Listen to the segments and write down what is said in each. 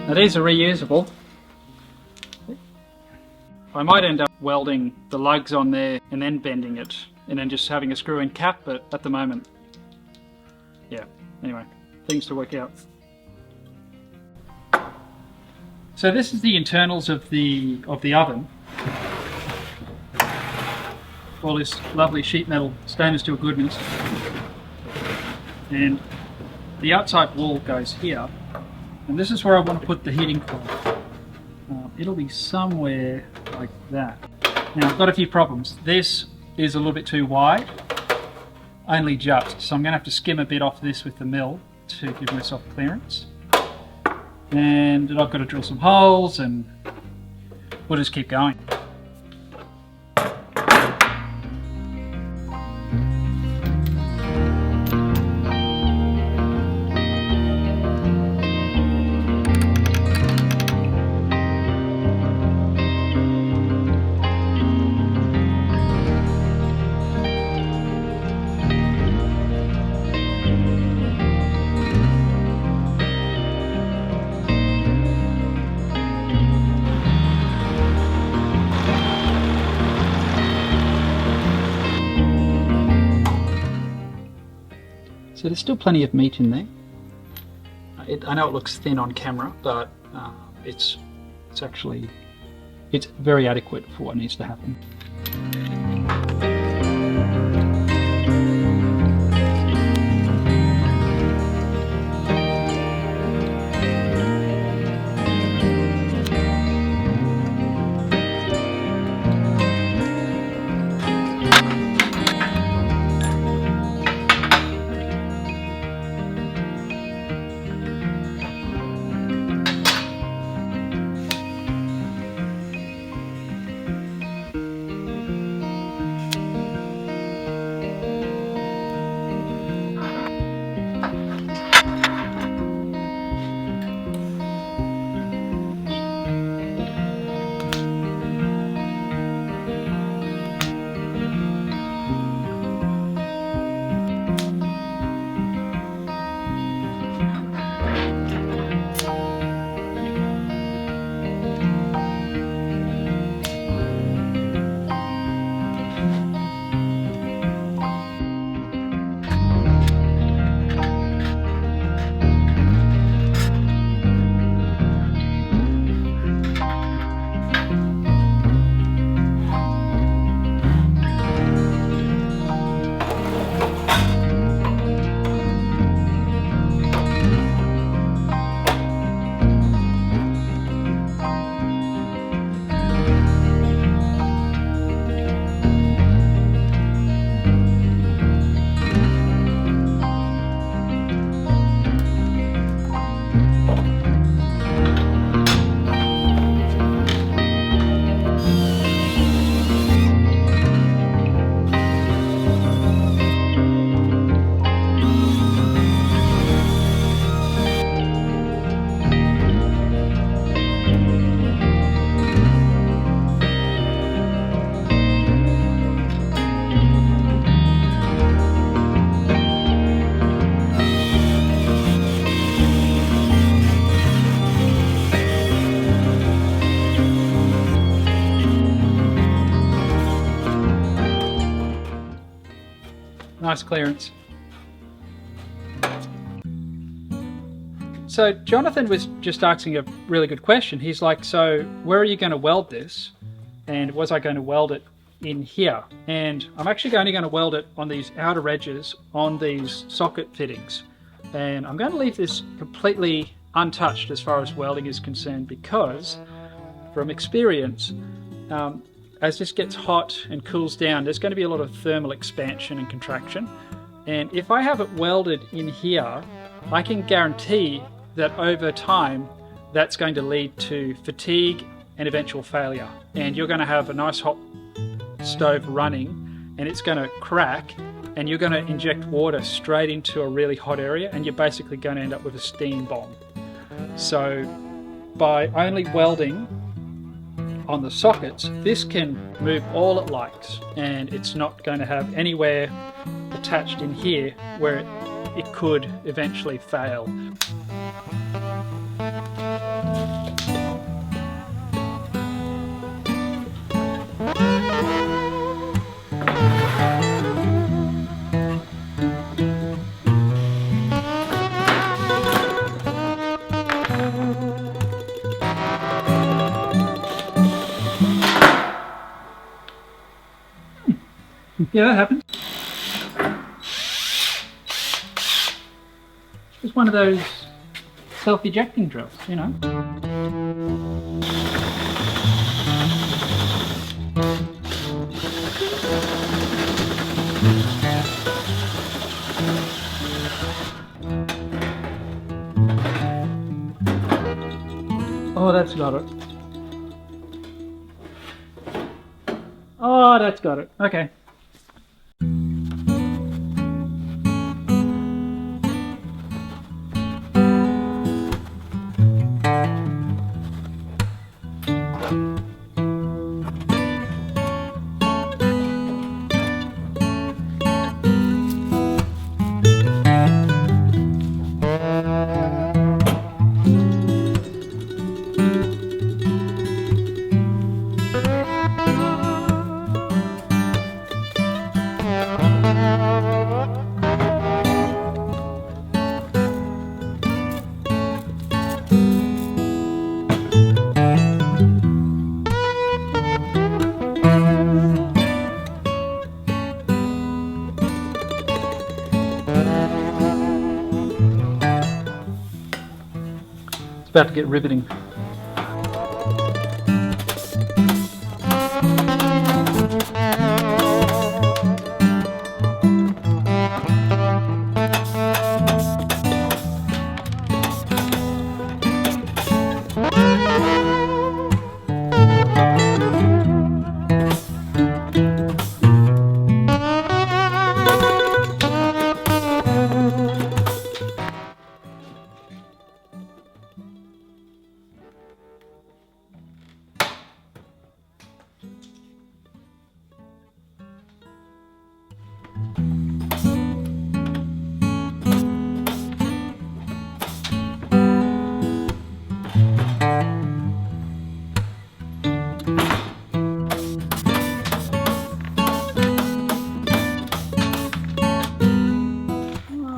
Now these are reusable. I might end up welding the lugs on there and then bending it and then just having a screw-in cap, but at the moment, yeah, anyway, things to work out. So this is the internals of the oven. All this lovely sheet metal stainless steel goodness. And the outside wall goes here, and this is where I want to put the heating coil. It'll be somewhere like that. Now I've got a few problems. This is a little bit too wide, only just, so I'm going to have to skim a bit off this with the mill to give myself clearance. And I've got to drill some holes and we'll just keep going. So there's still plenty of meat in there. I know it looks thin on camera, but it's very adequate for what needs to happen. Nice clearance. So Jonathan was just asking a really good question. He's like, so where are you going to weld this? And was I going to weld it in here? And I'm actually only going to weld it on these outer edges on these socket fittings. And I'm going to leave this completely untouched as far as welding is concerned, because from experience, as this gets hot and cools down, there's going to be a lot of thermal expansion and contraction. And if I have it welded in here, I can guarantee that over time, that's going to lead to fatigue and eventual failure. And you're going to have a nice hot stove running and it's going to crack, and you're going to inject water straight into a really hot area, and you're basically going to end up with a steam bomb. So by only welding on the sockets, this can move all it likes, and it's not going to have anywhere attached in here where it could eventually fail. Yeah, that happens. It's one of those self-ejecting drills, you know. Oh, that's got it. Oh, that's got it. Okay. About to get riveting.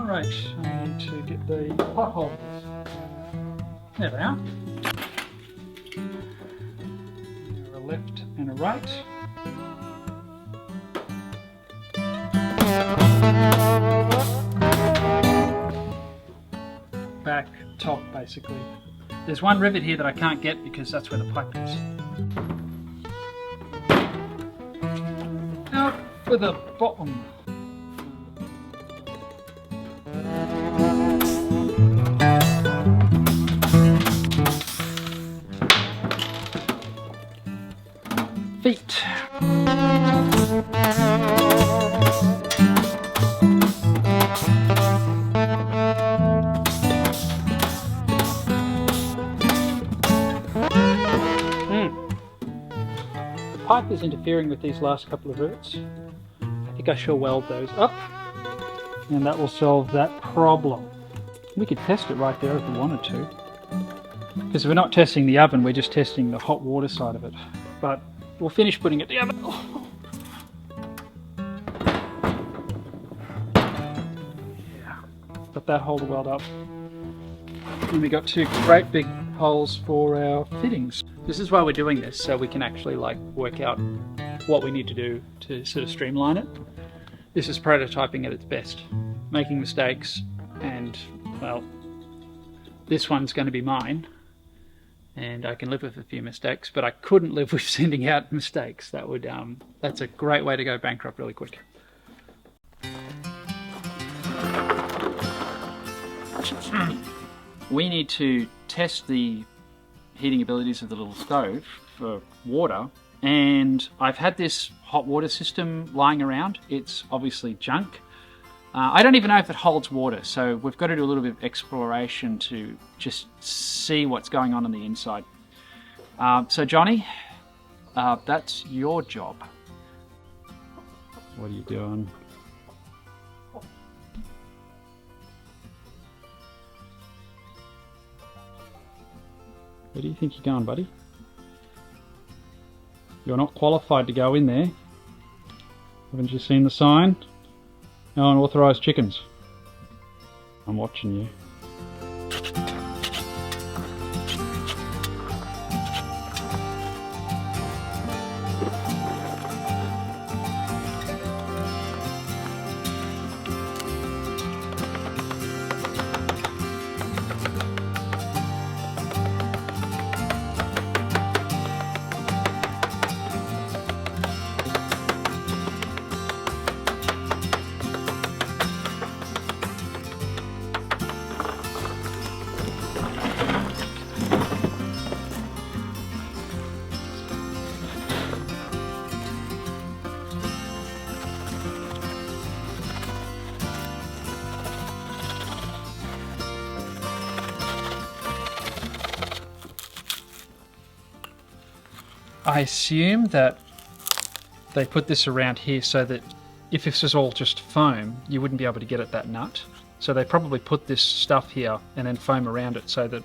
I need to get the pot holders. There they are. A left and a right. Back, top, basically. There's one rivet here that I can't get because that's where the pipe is. Now for the bottom. Feet. The pipe is interfering with these last couple of rivets. I think I shall weld those up, and that will solve that problem. We could test it right there if we wanted to, because we're not testing the oven, we're just testing the hot water side of it. But we'll finish putting it together. Yeah, got that hole to weld up. And we got two great big holes for our fittings. This is why we're doing this, so we can actually like work out what we need to do to sort of streamline it. This is prototyping at its best, making mistakes, and well, this one's going to be mine. And I can live with a few mistakes, but I couldn't live with sending out mistakes. That would, that's a great way to go bankrupt really quick. We need to test the heating abilities of the little stove for water, and I've had this hot water system lying around. It's obviously junk. I don't even know if it holds water, so we've got to do a little bit of exploration to just see what's going on the inside. So Johnny, that's your job. What are you doing? Where do you think you're going, buddy? You're not qualified to go in there. Haven't you seen the sign? No unauthorized chickens. I'm watching you. I assume that they put this around here so that if this is all just foam, you wouldn't be able to get at that nut. So they probably put this stuff here and then foam around it so that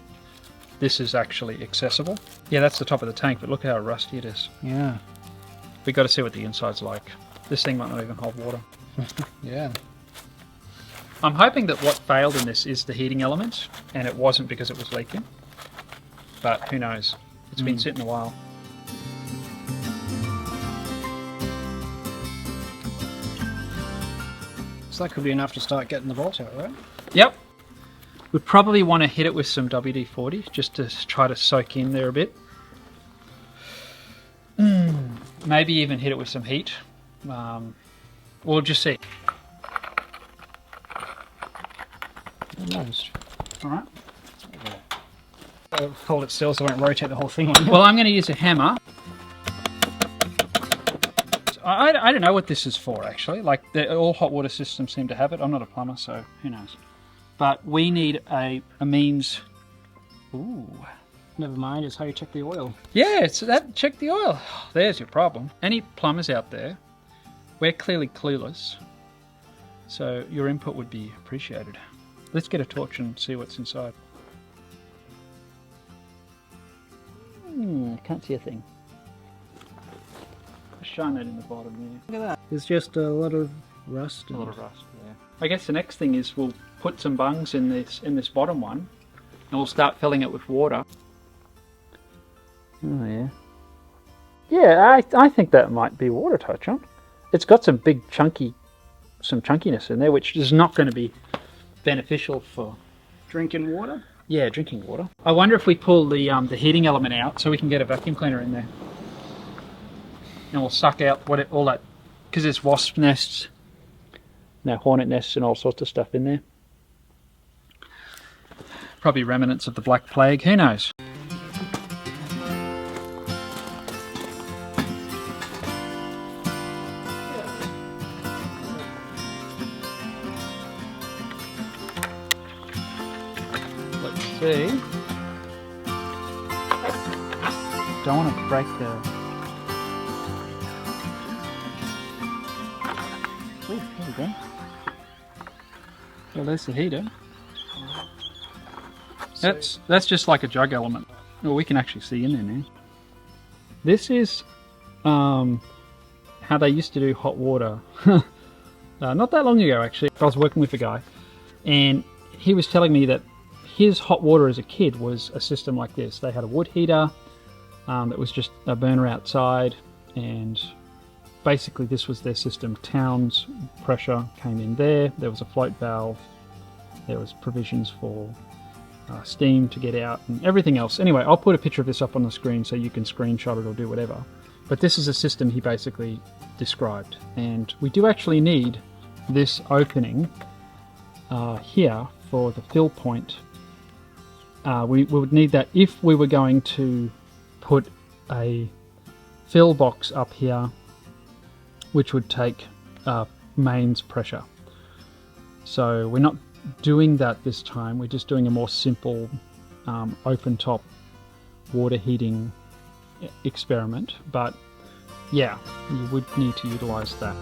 this is actually accessible. Yeah, that's the top of the tank, but look how rusty it is. Yeah. We've got to see what the inside's like. This thing might not even hold water. Yeah. I'm hoping that what failed in this is the heating element, and it wasn't because it was leaking. But who knows? It's been sitting a while. So that could be enough to start getting the bolt out, right? Yep. We'd probably want to hit it with some WD-40 just to try to soak in there a bit. Maybe even hit it with some heat. We'll just see. Almost. All right. I'll hold it still so I won't rotate the whole thing on you. Well, I'm going to use a hammer. I don't know what this is for, actually. Like, all hot water systems seem to have it. I'm not a plumber, so who knows. But we need a means... Ooh. Never mind, it's how you check the oil. Yeah, it's that. Check the oil. There's your problem. Any plumbers out there, we're clearly clueless. So your input would be appreciated. Let's get a torch and see what's inside. Can't see a thing. Shine that in the bottom there. Look at that. There's just a lot of rust. A lot of rust, yeah. I guess the next thing is we'll put some bungs in this bottom one, and we'll start filling it with water. Oh yeah. Yeah, I think that might be watertight, John. It's got some big chunkiness in there, which is not going to be beneficial for Drinking water? Yeah, drinking water. I wonder if we pull the heating element out so we can get a vacuum cleaner in there. And we'll suck out all that, because there's wasp nests, hornet nests and all sorts of stuff in there. Probably remnants of the Black Plague, who knows? Let's see. Don't want to break the... There we go. Well, there's the heater. That's just like a jug element. Well, we can actually see in there now. This is how they used to do hot water. Not that long ago, actually. I was working with a guy, and he was telling me that his hot water as a kid was a system like this. They had a wood heater that was just a burner outside, and basically this was their system. Town's pressure came in there. There was a float valve. There was provisions for steam to get out and everything else. Anyway, I'll put a picture of this up on the screen so you can screenshot it or do whatever. But this is a system he basically described. And we do actually need this opening here for the fill point. We would need that if we were going to put a fill box up here, which would take mains pressure. So we're not doing that this time. We're just doing a more simple open top water heating experiment. But yeah, you would need to utilize that.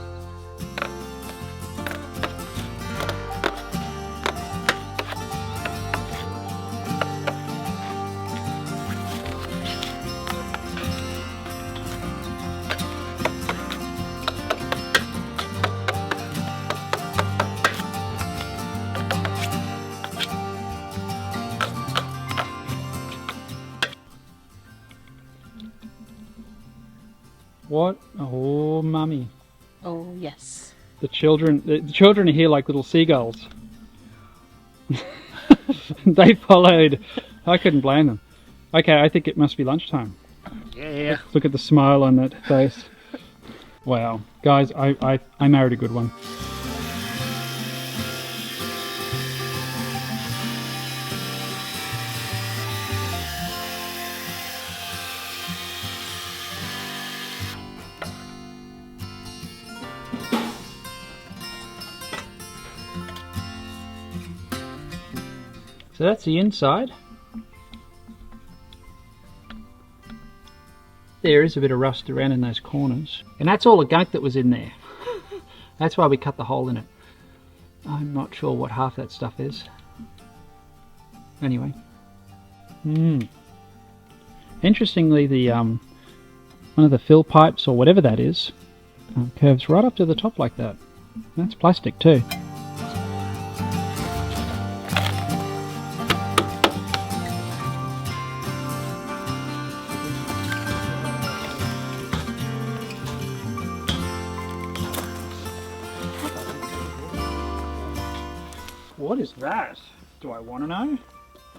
What? Oh, mummy. Oh, yes. The children are here like little seagulls. They followed. I couldn't blame them. Okay, I think it must be lunchtime. Yeah. Look at the smile on that face. Wow. Guys, I married a good one. So that's the inside. There is a bit of rust around in those corners. And that's all the gunk that was in there. That's why we cut the hole in it. I'm not sure what half that stuff is. Anyway. Interestingly, the one of the fill pipes, or whatever that is, curves right up to the top like that. That's plastic too. What is that? Do I want to know?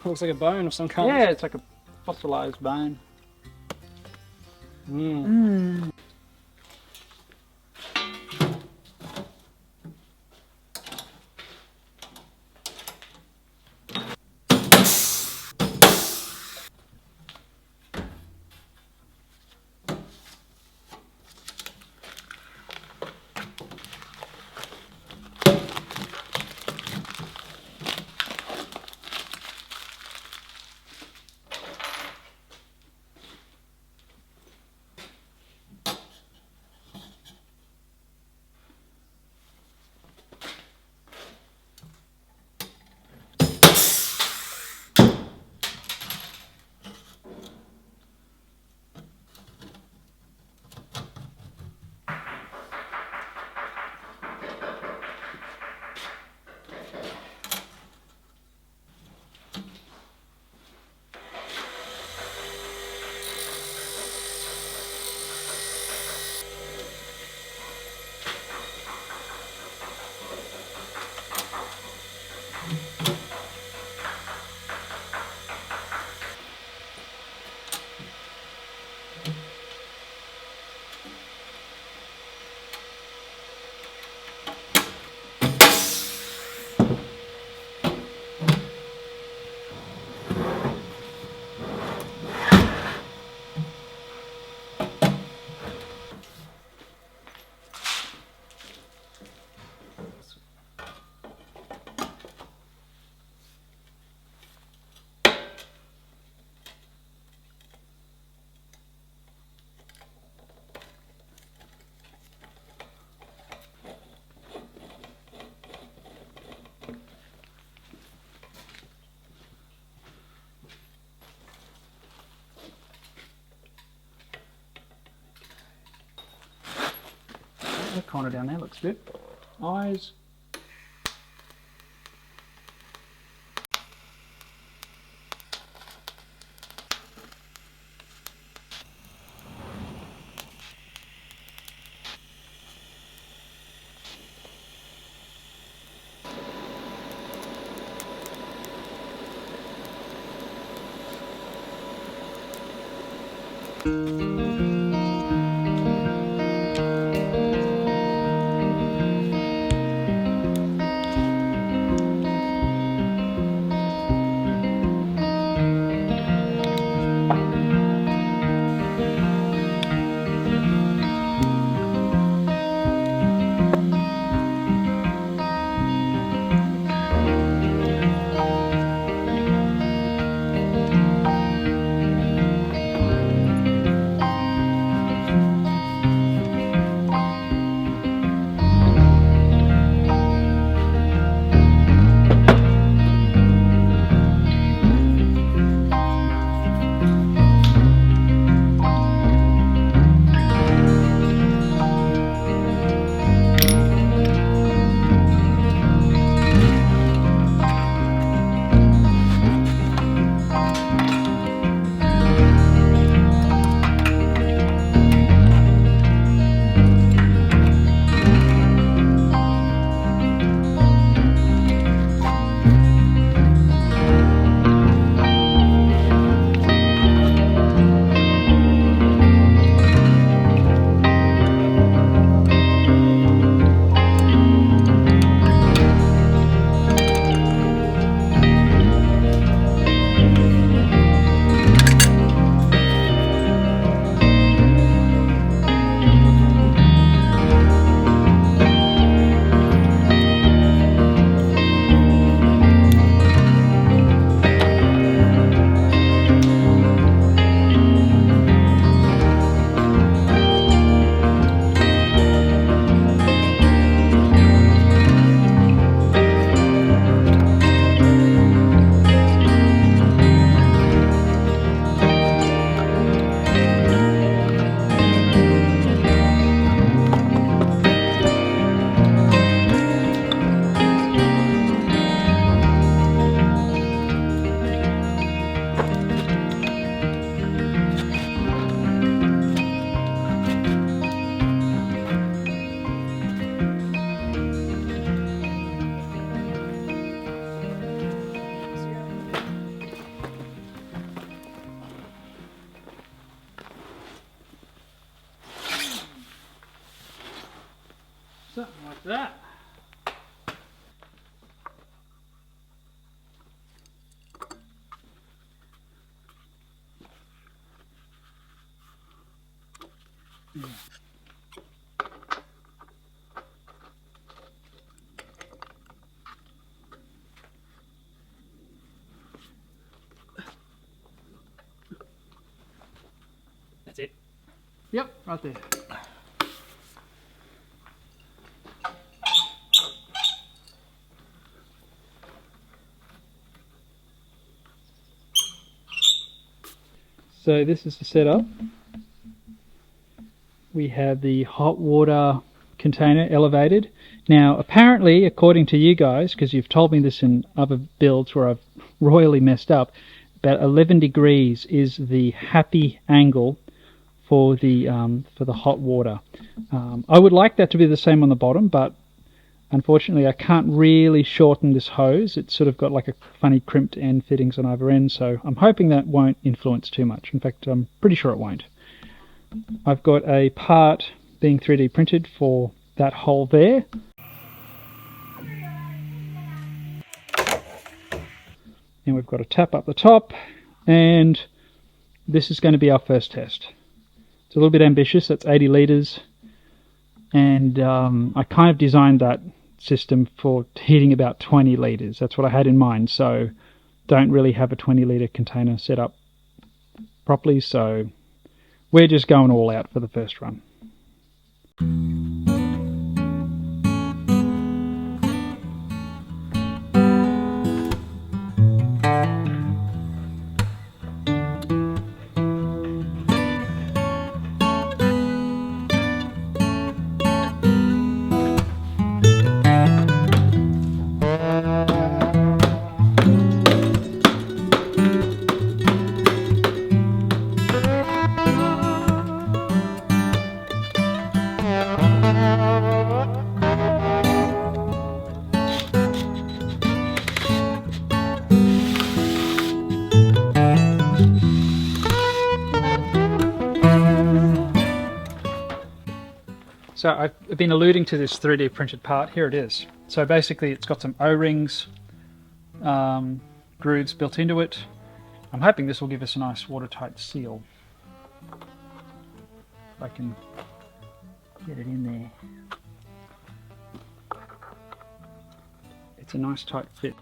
Looks like a bone of some kind. Yeah, it's like a fossilized bone. That corner down there looks good. Eyes. Something like that. That's it. Yep, right there. So this is the setup. We have the hot water container elevated. Now apparently, according to you guys, because you've told me this in other builds where I've royally messed up, about 11 degrees is the happy angle for the hot water. I would like that to be the same on the bottom, but unfortunately I can't really shorten this hose. It's sort of got like a funny crimped end fittings on either end, so I'm hoping that won't influence too much. In fact, I'm pretty sure it won't. I've got a part being 3D printed for that hole there. And we've got a tap up the top, and this is going to be our first test. It's a little bit ambitious, that's 80 litres, and I kind of designed that system for heating about 20 litres. That's what I had in mind, so don't really have a 20 litre container set up properly, so we're just going all out for the first run. So I've been alluding to this 3D printed part. Here it is. So basically it's got some O-rings, grooves built into it. I'm hoping this will give us a nice watertight seal. If I can get it in there. It's a nice tight fit.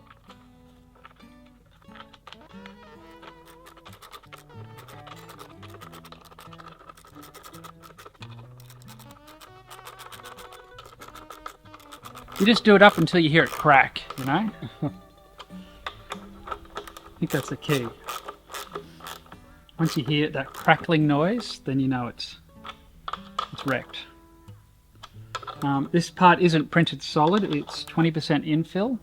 You just do it up until you hear it crack, you know? I think that's the key. Once you hear that crackling noise, then you know it's wrecked. This part isn't printed solid, it's 20% infill.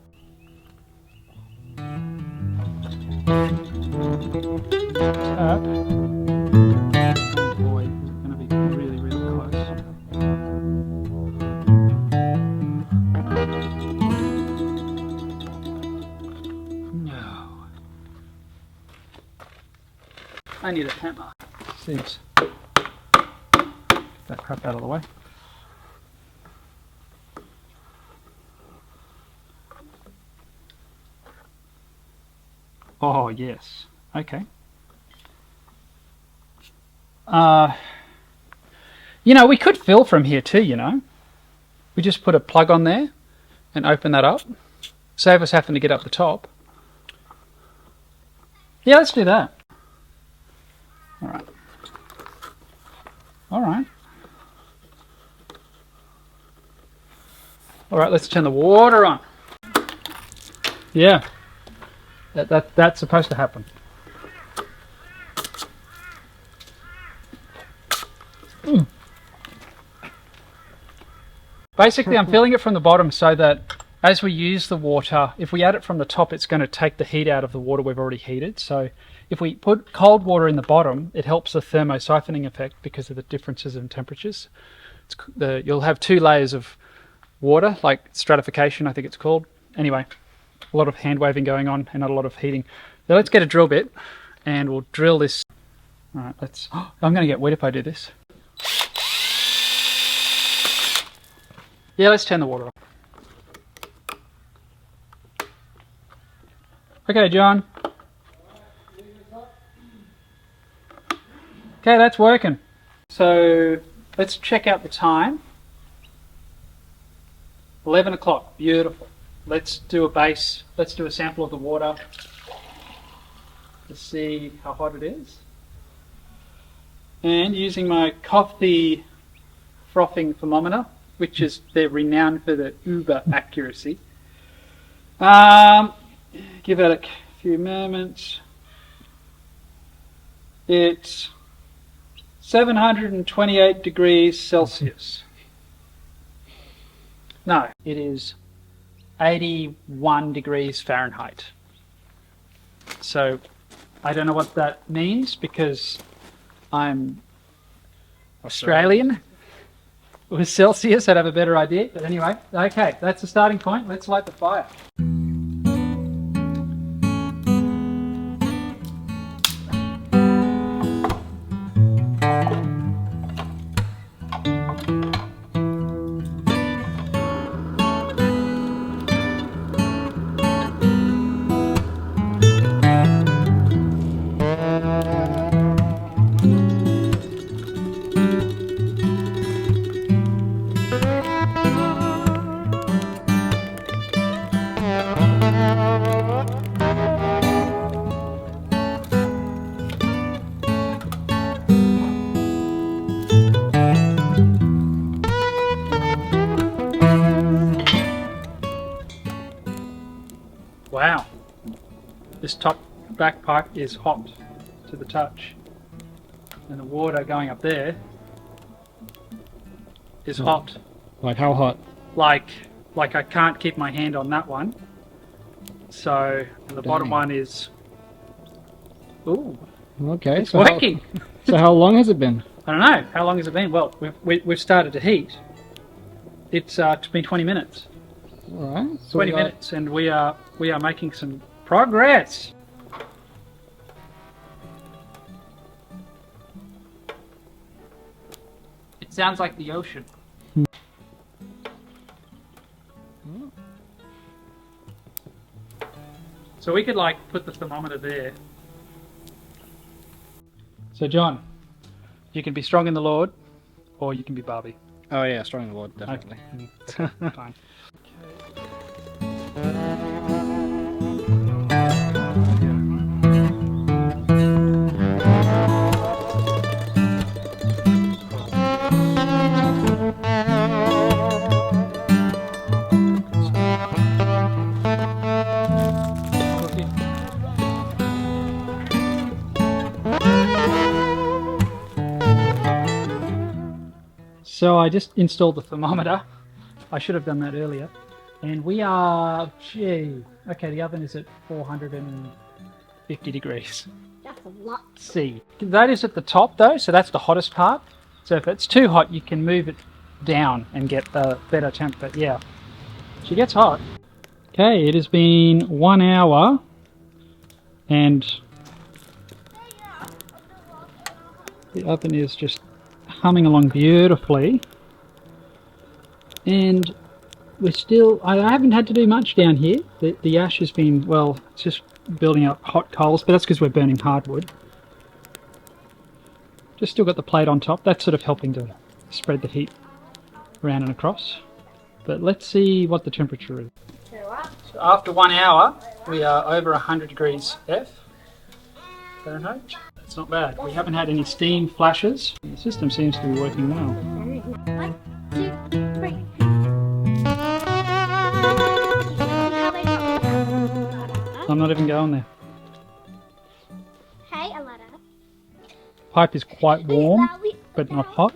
Oh boy, this is going to be really, really close. No. I need a hammer. Sieves. Get that crap out of the way. Oh, yes. Okay. You know, we could fill from here too, you know. We just put a plug on there and open that up. Save us having to get up the top. Yeah, let's do that. All right. All right. All right, let's turn the water on. Yeah. That's supposed to happen. Basically, I'm filling it from the bottom so that as we use the water, if we add it from the top, it's going to take the heat out of the water we've already heated. So if we put cold water in the bottom, it helps the thermosiphoning effect because of the differences in temperatures. You'll have two layers of water, like stratification, I think it's called. Anyway, a lot of hand waving going on and not a lot of heating. So let's get a drill bit and we'll drill this. All right, I'm going to get wet if I do this. Yeah, let's turn the water off. Okay, John. Okay, that's working. So let's check out the time. 11 o'clock, beautiful. Let's do a base, let's do a sample of the water to see how hot it is. And using my coffee frothing thermometer, which is, they're renowned for the uber accuracy. Give it a few moments. It's 728 degrees Celsius. No, it is 81 degrees Fahrenheit. So I don't know what that means because I'm Australian. With Celsius, I'd have a better idea. But anyway, okay, that's the starting point. Let's light the fire. Wow, this top back pipe is hot to the touch, and the water going up there is hot. Like how hot? Like I can't keep my hand on that one. So the bottom one is, ooh, Okay. it's working. So how long has it been? I don't know, how long has it been? Well, we've started to heat. It's been 20 minutes. All right. So 20 minutes, and we are making some progress. It sounds like the ocean. So we could like put the thermometer there. So John, you can be strong in the Lord, or you can be Barbie. Oh yeah, strong in the Lord, definitely. Okay, fine. So I just installed the thermometer. I should have done that earlier. And we are, okay, the oven is at 450 degrees. That's a lot. C. That is at the top though, so that's the hottest part. So if it's too hot, you can move it down and get a better temp, but yeah, she gets hot. Okay, it has been 1 hour and the oven is just humming along beautifully. And we're still, I haven't had to do much down here. The ash has been, well, it's just building up hot coals, but that's because we're burning hardwood. Just still got the plate on top. That's sort of helping to spread the heat around and across. But let's see what the temperature is. So after 1 hour, we are over 100 degrees F Fahrenheit. That's not bad. We haven't had any steam flashes. The system seems to be working well. 1, 2, 3. I'm not even going there. Hey, Aletta. Pipe is quite warm, but not hot.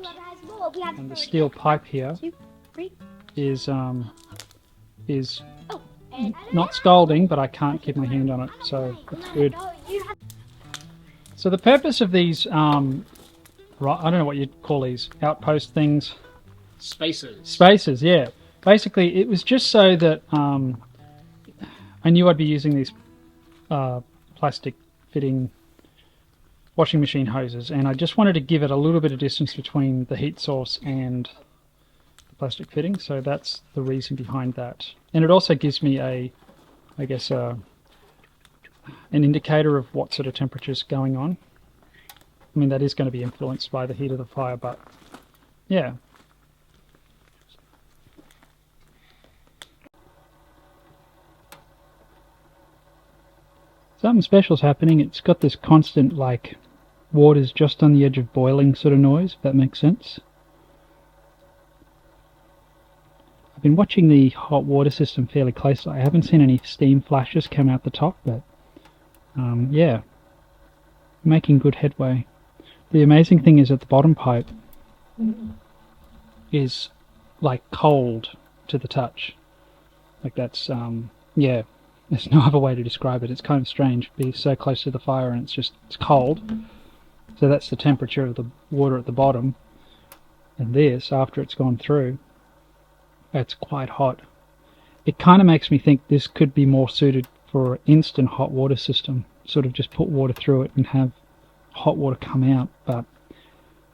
And And the steel pipe here 2, 3. is Oh, and not scalding, but I can't keep my hand on it, so it's good. So the purpose of these, I don't know what you'd call these, outpost things. Spacers, yeah. Basically, it was just so that I knew I'd be using these plastic fitting washing machine hoses, and I just wanted to give it a little bit of distance between the heat source and the plastic fitting, so that's the reason behind that. And it also gives me a, I guess, an indicator of what sort of temperature is going on. I mean, that is going to be influenced by the heat of the fire, but yeah. Something special's happening. It's got this constant, like, water's just on the edge of boiling sort of noise, if that makes sense. I've been watching the hot water system fairly closely. I haven't seen any steam flashes come out the top, but yeah, making good headway. The amazing thing is that the bottom pipe is like cold to the touch. Like that's, yeah, there's no other way to describe it. It's kind of strange, being so close to the fire and it's cold. So that's the temperature of the water at the bottom. And this, after it's gone through, it's quite hot. It kind of makes me think this could be more suited for an instant hot water system. Sort of just put water through it and have hot water come out, but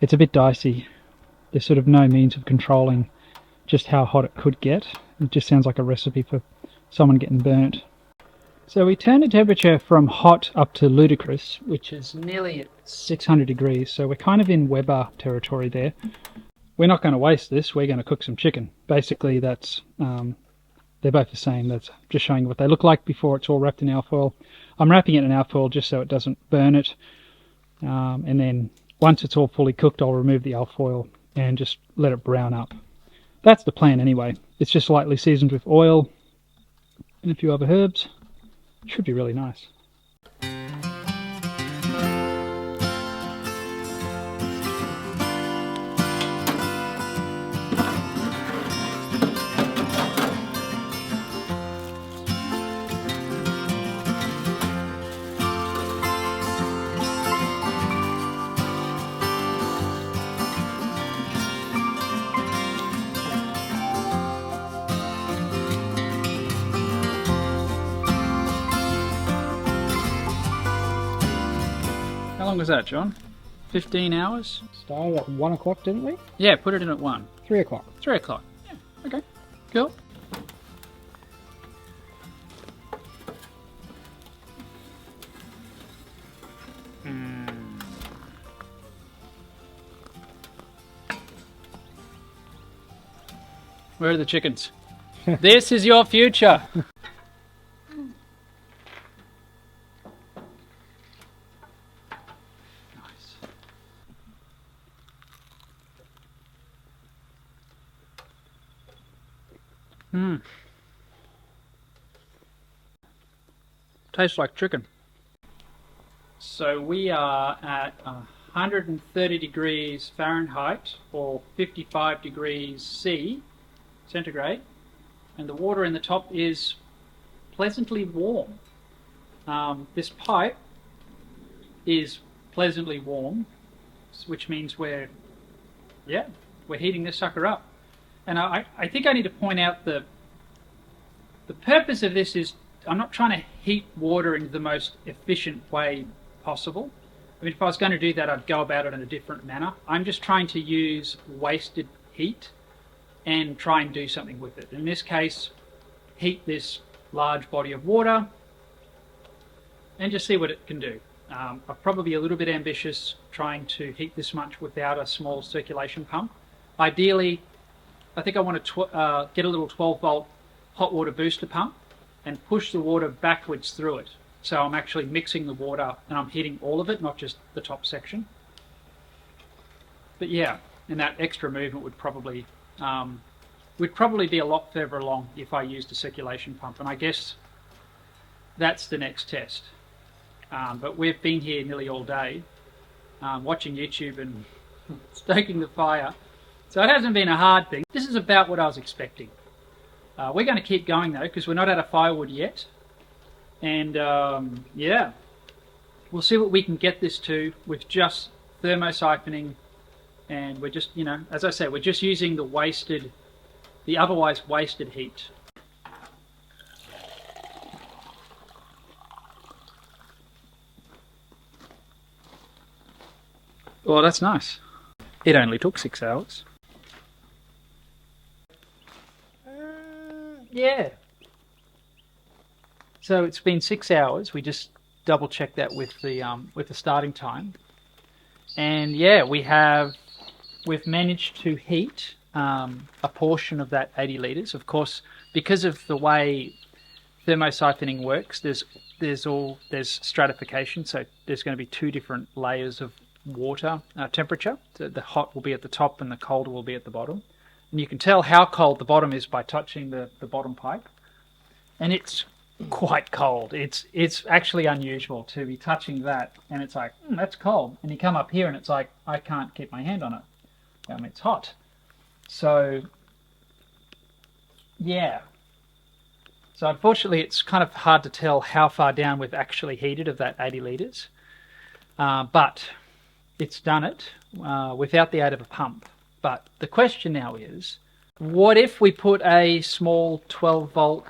it's a bit dicey. There's sort of no means of controlling just how hot it could get. It just sounds like a recipe for someone getting burnt. So we turned the temperature from hot up to ludicrous, which is nearly at 600 degrees, so we're kind of in Weber territory there. We're not going to waste this, we're going to cook some chicken. Basically that's, they're both the same. That's just showing you what they look like before it's all wrapped in alfoil. I'm wrapping it in alfoil just so it doesn't burn it. And then once it's all fully cooked, I'll remove the alfoil and just let it brown up. That's the plan anyway. It's just lightly seasoned with oil and a few other herbs. It should be really nice. How long was that, John? 15 hours? Started at 1 o'clock, didn't we? Yeah, put it in at 1. 3 o'clock. 3 o'clock. Yeah, okay. Cool. Where are the chickens? This is your future. Tastes like chicken. So we are at 130 degrees Fahrenheit or 55 degrees C centigrade, and the water in the top is pleasantly warm. This pipe is pleasantly warm, which means we're heating this sucker up. And I think I need to point out the purpose of this is I'm not trying to heat water in the most efficient way possible. I mean, if I was going to do that, I'd go about it in a different manner. I'm just trying to use wasted heat and try and do something with it. In this case, heat this large body of water and just see what it can do. I'm probably a little bit ambitious trying to heat this much without a small circulation pump. Ideally, I think I want to get a little 12-volt hot water booster pump and push the water backwards through it. So I'm actually mixing the water and I'm heating all of it, not just the top section. But yeah, and that extra movement would probably be a lot further along if I used a circulation pump. And I guess that's the next test. But we've been here nearly all day watching YouTube and stoking the fire. So it hasn't been a hard thing. This is about what I was expecting. We're going to keep going though, because we're not out of firewood yet. And yeah, we'll see what we can get this to with just thermosiphoning. And we're just, you know, as I say, we're just using the otherwise wasted heat. Well, that's nice. It only took 6 hours. Yeah. So it's been 6 hours. We just double checked that with the starting time, and yeah, we've managed to heat a portion of that 80 litres. Of course, because of the way thermosiphoning works, there's stratification, so there's going to be 2 different layers of water temperature. So the hot will be at the top and the cold will be at the bottom, and you can tell how cold the bottom is by touching the bottom pipe, and it's quite cold. It's actually unusual to be touching that and it's like, that's cold, and you come up here and it's like, I can't keep my hand on it. It's hot. So yeah, so unfortunately it's kind of hard to tell how far down we've actually heated of that 80 litres, but it's done it without the aid of a pump. But the question now is, what if we put a small 12 volt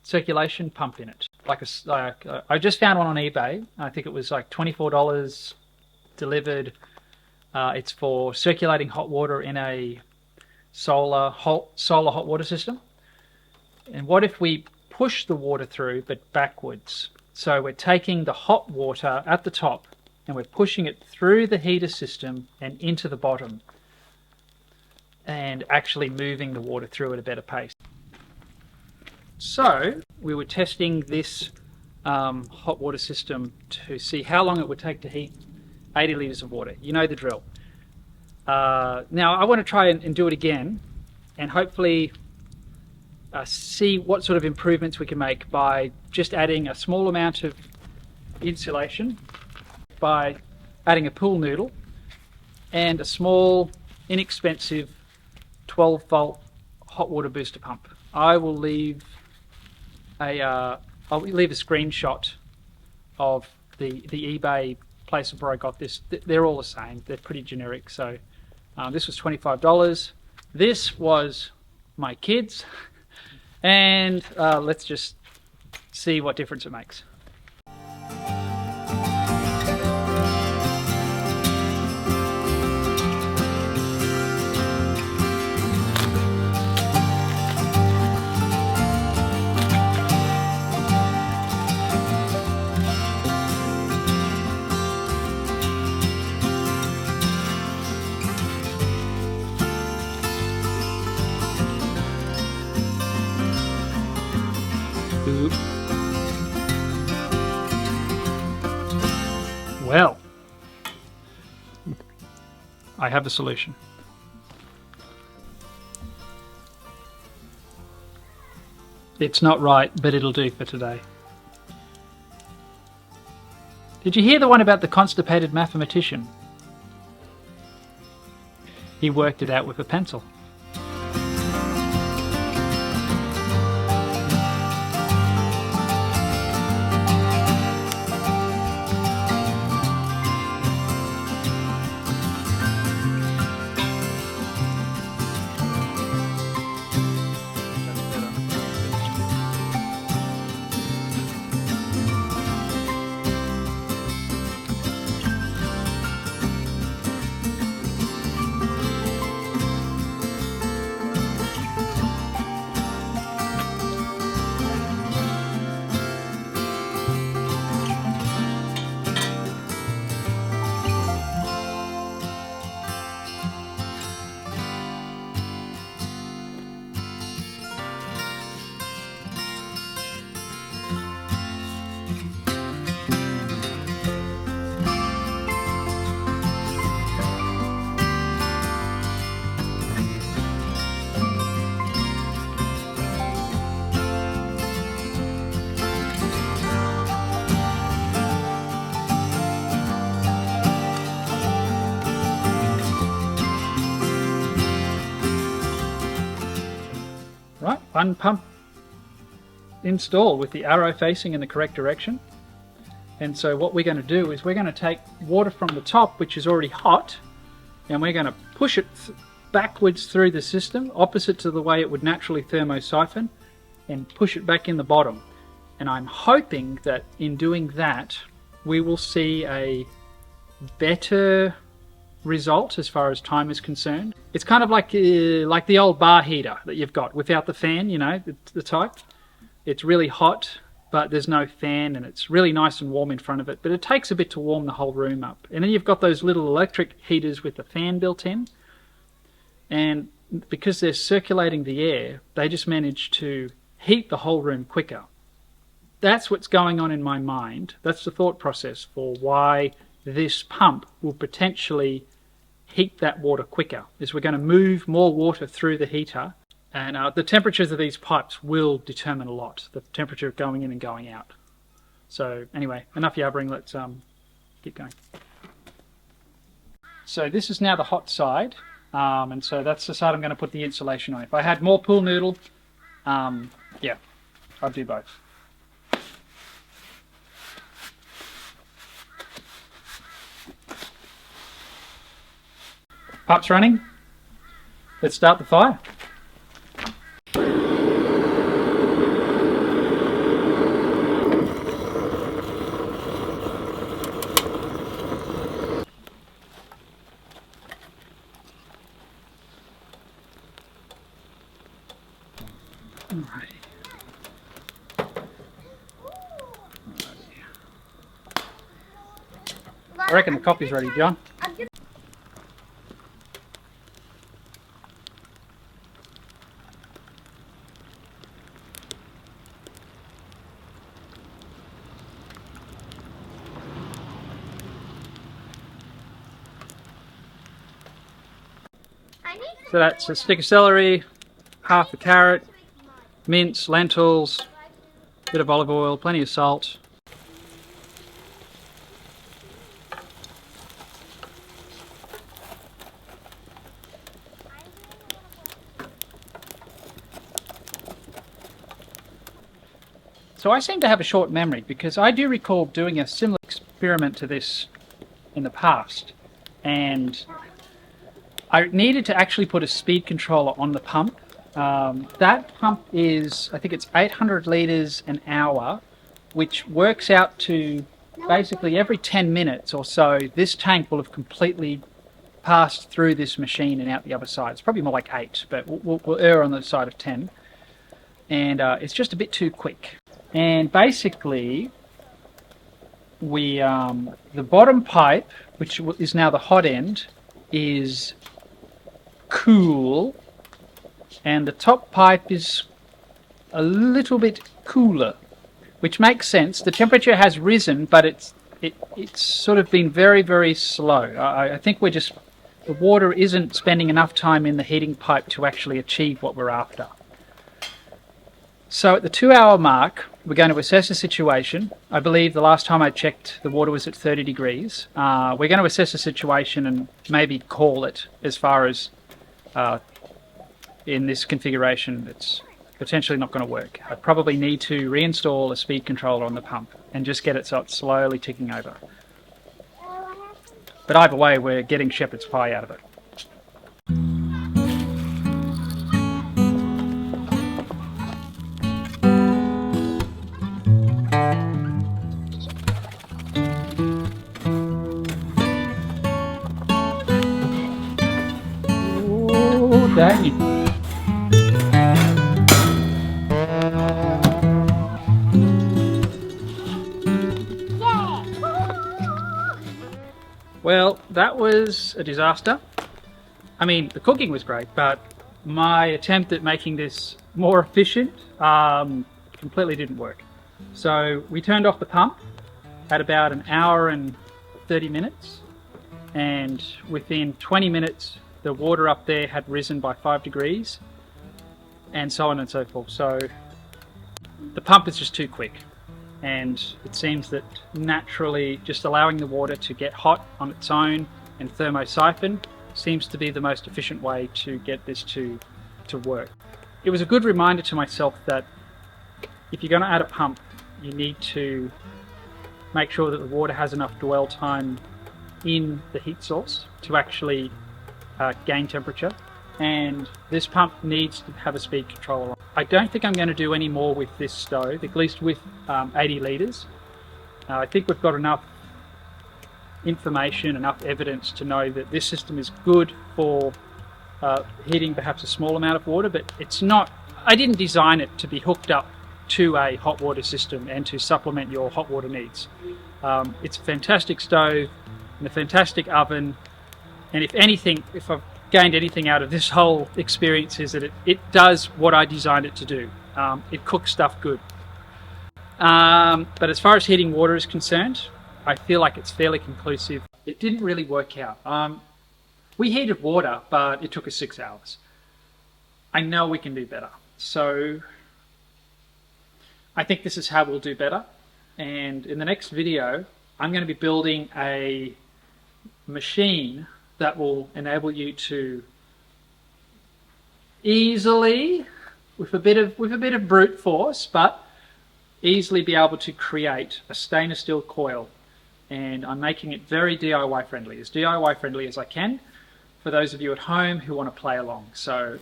circulation pump in it? I just found one on eBay. I think it was like $24 delivered. It's for circulating hot water in a solar hot water system. And what if we push the water through but backwards? So we're taking the hot water at the top and we're pushing it through the heater system and into the bottom, and actually moving the water through at a better pace. So we were testing this hot water system to see how long it would take to heat 80 litres of water. You know the drill. Now I want to try and do it again, and hopefully see what sort of improvements we can make by just adding a small amount of insulation, by adding a pool noodle and a small inexpensive 12 volt hot water booster pump. I will leave I'll leave a screenshot of the eBay place where I got this. They're all the same. They're pretty generic. So this was $25. This was my kids, and let's just see what difference it makes. Well, I have a solution. It's not right, but it'll do for today. Did you hear the one about the constipated mathematician? He worked it out with a pencil. Right, one pump installed with the arrow facing in the correct direction. And so what we're going to do is we're going to take water from the top, which is already hot, and we're going to push it backwards through the system, opposite to the way it would naturally thermosiphon, and push it back in the bottom. And I'm hoping that in doing that, we will see a better result as far as time is concerned. It's kind of like the old bar heater that you've got without the fan, you know, the type. It's really hot, but there's no fan, and it's really nice and warm in front of it, but it takes a bit to warm the whole room up. And then you've got those little electric heaters with the fan built in, and because they're circulating the air, they just manage to heat the whole room quicker. That's what's going on in my mind. That's the thought process for why this pump will potentially heat that water quicker, is we're going to move more water through the heater, and the temperatures of these pipes will determine a lot, the temperature of going in and going out. So anyway, enough yabbering, let's keep going. So this is now the hot side, and so that's the side I'm going to put the insulation on. If I had more pool noodle, yeah, I'd do both. Pipes running. Let's start the fire. I reckon the coffee's ready, John. So that's a stick of celery, half a carrot, mince, lentils, bit of olive oil, plenty of salt. So I seem to have a short memory, because I do recall doing a similar experiment to this in the past, and I needed to actually put a speed controller on the pump. That pump is, I think it's 800 litres an hour, which works out to basically every 10 minutes or so, this tank will have completely passed through this machine and out the other side. It's probably more like 8, but we'll err on the side of 10. And it's just a bit too quick. And basically, the bottom pipe, which is now the hot end, is cool, and the top pipe is a little bit cooler, which makes sense. The temperature has risen, but it's sort of been very, very slow. I think the water isn't spending enough time in the heating pipe to actually achieve what we're after. So at the 2-hour mark, we're going to assess the situation. I believe the last time I checked, the water was at 30 degrees. We're going to assess the situation and maybe call it, as far as in this configuration it's potentially not going to work. I probably need to reinstall a speed controller on the pump and just get it so it's slowly ticking over. But either way, we're getting shepherd's pie out of it. Dang it. Well, that was a disaster. I mean, the cooking was great, but my attempt at making this more efficient completely didn't work. So we turned off the pump at about an hour and 30 minutes, and within 20 minutes the water up there had risen by 5 degrees, and so on and so forth. So the pump is just too quick, and it seems that naturally just allowing the water to get hot on its own and thermosiphon seems to be the most efficient way to get this to work. It was a good reminder to myself that if you're going to add a pump, you need to make sure that the water has enough dwell time in the heat source to actually gain temperature, and this pump needs to have a speed controller. I don't think I'm going to do any more with this stove, at least with 80 litres. I think we've got enough information, enough evidence to know that this system is good for heating perhaps a small amount of water, but it's not. I didn't design it to be hooked up to a hot water system and to supplement your hot water needs. It's a fantastic stove and a fantastic oven, and if anything, if I've gained anything out of this whole experience, is that it does what I designed it to do. It cooks stuff good. But as far as heating water is concerned, I feel like it's fairly conclusive. It didn't really work out. We heated water, but it took us 6 hours. I know we can do better. So I think this is how we'll do better. And in the next video, I'm going to be building a machine that will enable you to easily, with a bit of brute force, but easily be able to create a stainless steel coil. And I'm making it very DIY friendly as I can, for those of you at home who want to play along. So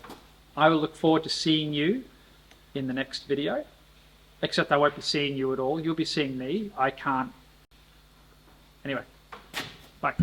I will look forward to seeing you in the next video, except I won't be seeing you at all. You'll be seeing me. I can't. Anyway, bye.